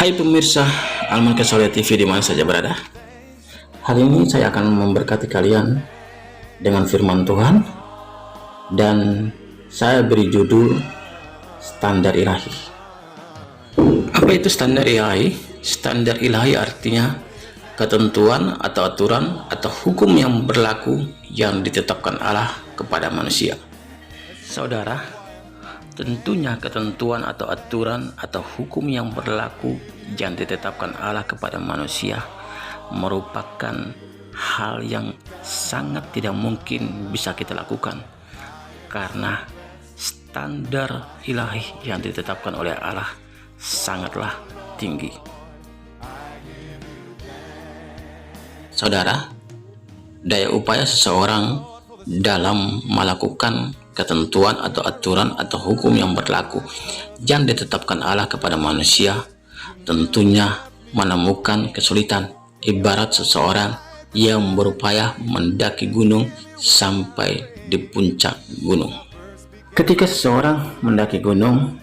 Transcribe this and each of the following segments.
Hai pemirsa Almanke Soleh TV di mana saja berada. Hari ini saya akan memberkati kalian dengan firman Tuhan dan saya beri judul Standar Ilahi. Apa itu standar ilahi? Standar ilahi artinya ketentuan atau aturan atau hukum yang berlaku yang ditetapkan Allah kepada manusia. Saudara, tentunya ketentuan atau aturan atau hukum yang berlaku yang ditetapkan Allah kepada manusia merupakan hal yang sangat tidak mungkin bisa kita lakukan, karena standar ilahi yang ditetapkan oleh Allah sangatlah tinggi. Saudara, daya upaya seseorang dalam melakukan ketentuan atau aturan atau hukum yang berlaku yang ditetapkan Allah kepada manusia tentunya menemukan kesulitan, ibarat seseorang yang berupaya mendaki gunung sampai di puncak gunung. Ketika seseorang mendaki gunung,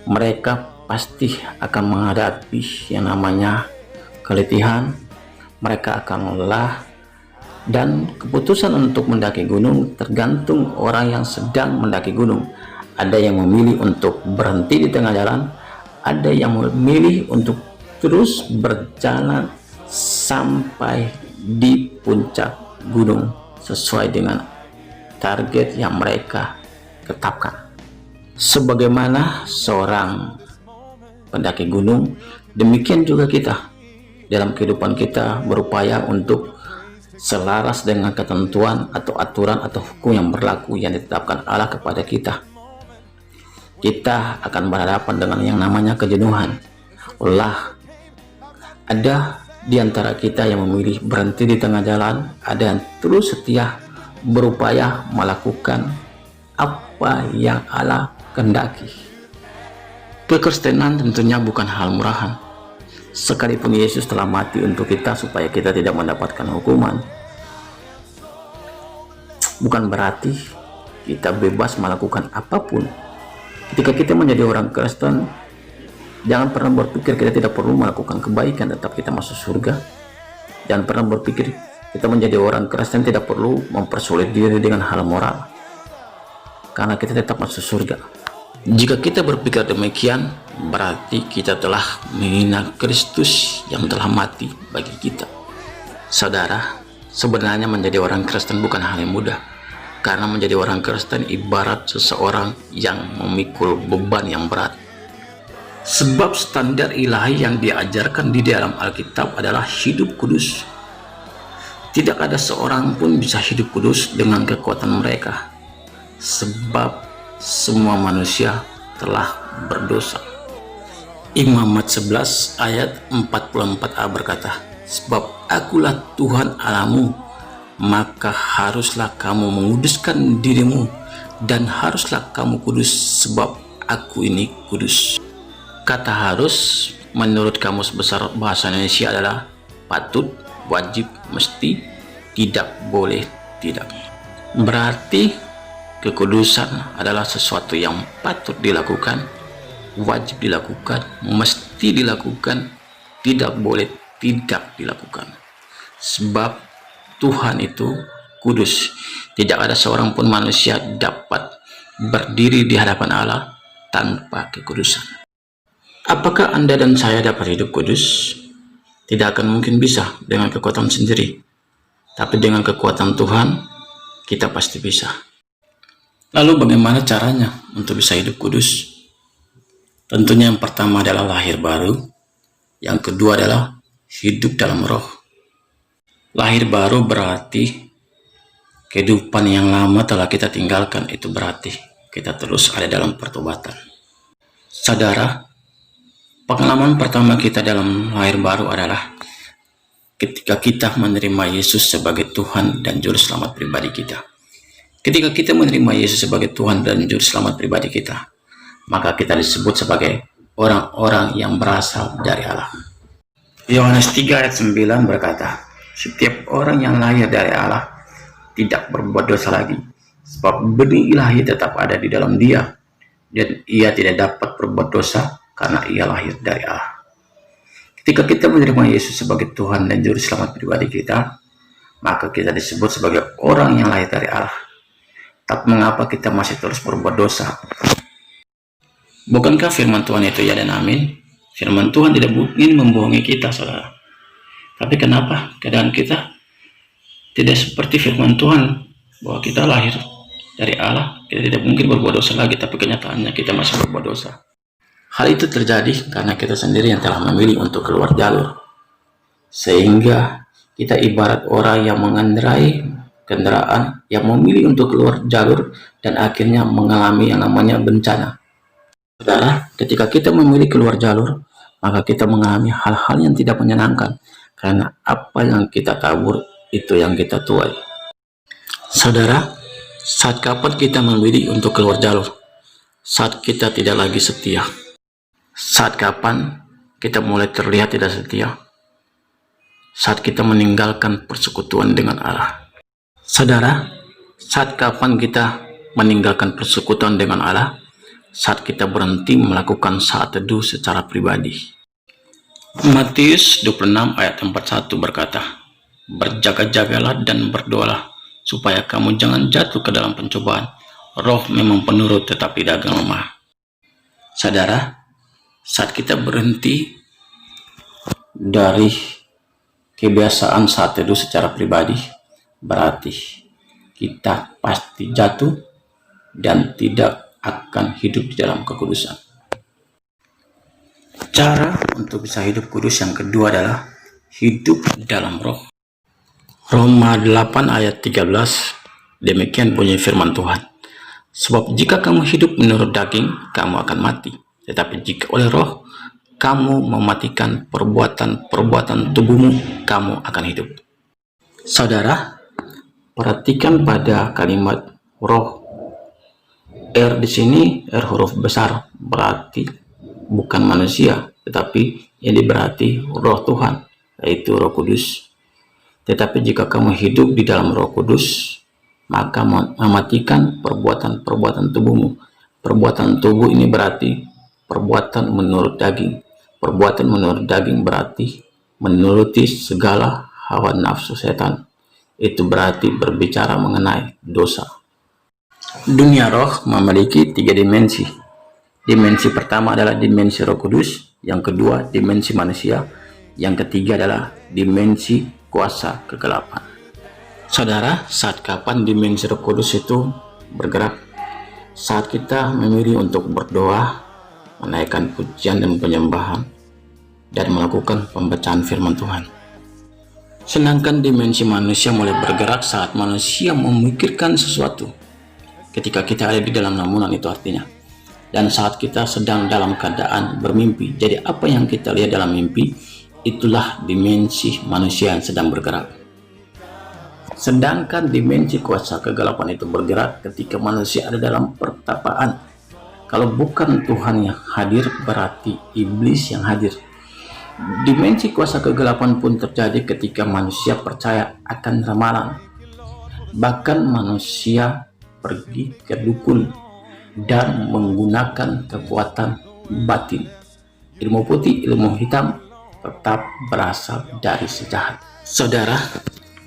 mereka pasti akan menghadapi yang namanya keletihan, mereka akan lelah, dan keputusan untuk mendaki gunung tergantung orang yang sedang mendaki gunung. Ada yang memilih untuk berhenti di tengah jalan, ada yang memilih untuk terus berjalan sampai di puncak gunung sesuai dengan target yang mereka tetapkan. Sebagaimana seorang pendaki gunung, demikian juga kita dalam kehidupan kita berupaya untuk selaras dengan ketentuan atau aturan atau hukum yang berlaku yang ditetapkan Allah kepada kita. Kita akan berhadapan dengan yang namanya kejenuhan, lelah. Ada di antara kita yang memilih berhenti di tengah jalan, ada yang terus setia berupaya melakukan apa yang Allah kehendaki. Kekristenan tentunya bukan hal murahan. Sekalipun Yesus telah mati untuk kita supaya kita tidak mendapatkan hukuman, bukan berarti kita bebas melakukan apapun. Ketika kita menjadi orang Kristen, jangan pernah berpikir kita tidak perlu melakukan kebaikan tetap kita masuk surga. Jangan pernah berpikir kita menjadi orang Kristen tidak perlu mempersulit diri dengan hal moral, karena kita tetap masuk surga. Jika kita berpikir demikian, berarti kita telah menghina Kristus yang telah mati bagi kita. Saudara, sebenarnya menjadi orang Kristen bukan hal yang mudah, karena menjadi orang Kristen ibarat seseorang yang memikul beban yang berat. Sebab standar ilahi yang diajarkan di dalam Alkitab adalah hidup kudus. Tidak ada seorang pun bisa hidup kudus dengan kekuatan mereka, sebab semua manusia telah berdosa. Imamat 11 ayat 44a berkata, sebab akulah Tuhan Allahmu, maka haruslah kamu menguduskan dirimu, dan haruslah kamu kudus sebab aku ini kudus. Kata harus menurut Kamus Besar Bahasa Indonesia adalah patut, wajib, mesti, tidak, boleh, tidak. Berarti kekudusan adalah sesuatu yang patut dilakukan, wajib dilakukan, mesti dilakukan, tidak boleh tidak dilakukan. Sebab Tuhan itu kudus. Tidak ada seorang pun manusia dapat berdiri di hadapan Allah tanpa kekudusan. Apakah Anda dan saya dapat hidup kudus? Tidak akan mungkin bisa dengan kekuatan sendiri. Tapi dengan kekuatan Tuhan, kita pasti bisa. Lalu bagaimana caranya untuk bisa hidup kudus? Tentunya yang pertama adalah lahir baru. Yang kedua adalah hidup dalam roh. Lahir baru berarti kehidupan yang lama telah kita tinggalkan, itu berarti kita terus ada dalam pertobatan. Saudara, pengalaman pertama kita dalam lahir baru adalah ketika kita menerima Yesus sebagai Tuhan dan Juru Selamat pribadi kita. Ketika kita menerima Yesus sebagai Tuhan dan Juru Selamat pribadi kita, maka kita disebut sebagai orang-orang yang berasal dari Allah. Yohanes 3 ayat 9 berkata, setiap orang yang lahir dari Allah tidak berbuat dosa lagi, sebab benih ilahi tetap ada di dalam dia, dan ia tidak dapat berbuat dosa karena ia lahir dari Allah. Ketika kita menerima Yesus sebagai Tuhan dan Juru Selamat pribadi kita, maka kita disebut sebagai orang yang lahir dari Allah. Tapi mengapa kita masih terus berbuat dosa? Bukankah firman Tuhan itu ya dan amin? Firman Tuhan tidak mungkin membohongi kita, saudara. Tapi kenapa keadaan kita tidak seperti firman Tuhan, bahwa kita lahir dari Allah, kita tidak mungkin berbuat dosa lagi, tapi kenyataannya kita masih berbuat dosa. Hal itu terjadi karena kita sendiri yang telah memilih untuk keluar jalur. Sehingga kita ibarat orang yang mengendarai kendaraan yang memilih untuk keluar jalur dan akhirnya mengalami yang namanya bencana. Saudara, ketika kita memilih keluar jalur, maka kita mengalami hal-hal yang tidak menyenangkan, karena apa yang kita tabur itu yang kita tuai. Saudara, saat kapan kita memilih untuk keluar jalur? Saat kita tidak lagi setia. Saat kapan kita mulai terlihat tidak setia? Saat kita meninggalkan persekutuan dengan Allah. Saudara, saat kapan kita meninggalkan persekutuan dengan Allah? Saat kita berhenti melakukan saat teduh secara pribadi. Matius 26 ayat 41 berkata, "Berjaga-jagalah dan berdoalah, supaya kamu jangan jatuh ke dalam pencobaan. Roh memang penurut tetapi daging lemah." Saudara, saat kita berhenti dari kebiasaan saat teduh secara pribadi, berarti kita pasti jatuh dan tidak akan hidup di dalam kekudusan. Cara untuk bisa hidup kudus yang kedua adalah hidup dalam roh. Roma 8 ayat 13, demikian bunyi firman Tuhan. "Sebab jika kamu hidup menurut daging, kamu akan mati. Tetapi jika oleh roh kamu mematikan perbuatan-perbuatan tubuhmu, kamu akan hidup." Saudara, perhatikan pada kalimat roh. R di sini, R huruf besar, berarti bukan manusia, tetapi ini berarti roh Tuhan, yaitu Roh Kudus. Tetapi jika kamu hidup di dalam Roh Kudus, maka mematikan perbuatan-perbuatan tubuhmu. Perbuatan tubuh ini berarti perbuatan menurut daging. Perbuatan menurut daging berarti menuruti segala hawa nafsu setan. Itu berarti berbicara mengenai dosa. Dunia roh memiliki 3 dimensi. Dimensi pertama adalah dimensi Roh Kudus, yang kedua dimensi manusia, yang ketiga adalah dimensi kuasa kegelapan. Saudara, saat kapan dimensi Roh Kudus itu bergerak? Saat kita memilih untuk berdoa, menaikkan pujian dan penyembahan, dan melakukan pembacaan firman Tuhan. Sedangkan dimensi manusia mulai bergerak saat manusia memikirkan sesuatu. Ketika kita ada di dalam lamunan, itu artinya. Dan saat kita sedang dalam keadaan bermimpi. Jadi apa yang kita lihat dalam mimpi, itulah dimensi manusia yang sedang bergerak. Sedangkan dimensi kuasa kegelapan itu bergerak ketika manusia ada dalam pertapaan. Kalau bukan Tuhan yang hadir, berarti iblis yang hadir. Dimensi kuasa kegelapan pun terjadi ketika manusia percaya akan ramalan. Bahkan manusia pergi ke dukun dan menggunakan kekuatan batin. Ilmu putih, ilmu hitam tetap berasal dari si jahat. Saudara,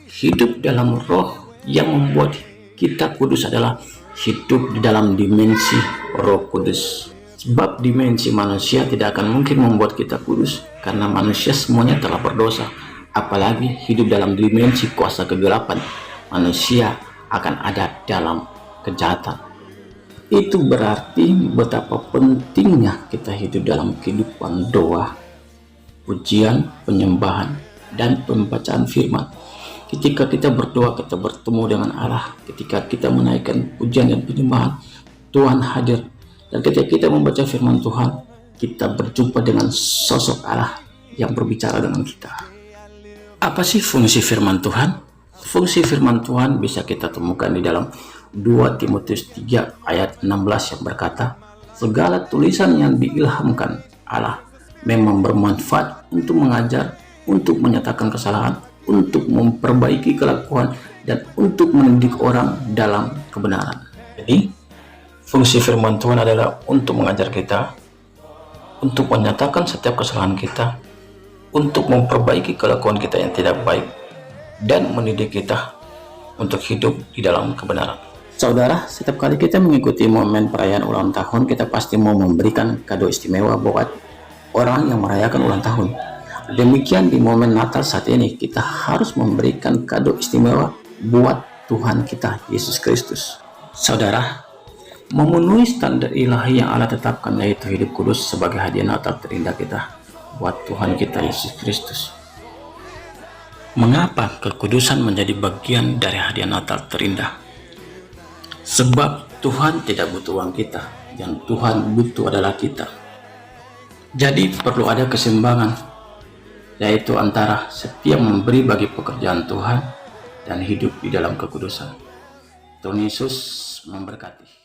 hidup dalam roh yang membuat kita kudus adalah hidup di dalam dimensi Roh Kudus. Sebab dimensi manusia tidak akan mungkin membuat kita kudus, karena manusia semuanya telah berdosa. Apalagi hidup dalam dimensi kuasa kegelapan, manusia akan ada dalam kejahatan. Itu berarti betapa pentingnya kita hidup dalam kehidupan doa, pujian, penyembahan, dan pembacaan firman. Ketika kita berdoa, kita bertemu dengan Allah. Ketika kita menaikkan pujian dan penyembahan, Tuhan hadir. Dan ketika kita membaca firman Tuhan, kita berjumpa dengan sosok Allah yang berbicara dengan kita. Apa sih fungsi firman Tuhan? Fungsi firman Tuhan bisa kita temukan di dalam 2 Timotius 3 ayat 16 yang berkata, "Segala tulisan yang diilhamkan Allah memang bermanfaat untuk mengajar, untuk menyatakan kesalahan, untuk memperbaiki kelakuan, dan untuk mendidik orang dalam kebenaran." Jadi, fungsi firman Tuhan adalah untuk mengajar kita, untuk menyatakan setiap kesalahan kita, untuk memperbaiki kelakuan kita yang tidak baik dan mendidik kita untuk hidup di dalam kebenaran. Saudara, setiap kali kita mengikuti momen perayaan ulang tahun, kita pasti mau memberikan kado istimewa buat orang yang merayakan ulang tahun. Demikian di momen Natal saat ini, kita harus memberikan kado istimewa buat Tuhan kita, Yesus Kristus. Saudara, memenuhi standar ilahi yang Allah tetapkan, yaitu hidup kudus sebagai hadiah Natal terindah kita buat Tuhan kita, Yesus Kristus. Mengapa kekudusan menjadi bagian dari hadiah Natal terindah? Sebab Tuhan tidak butuh uang kita, yang Tuhan butuh adalah kita. Jadi perlu ada keseimbangan, yaitu antara setia memberi bagi pekerjaan Tuhan dan hidup di dalam kekudusan. Tuhan Yesus memberkati.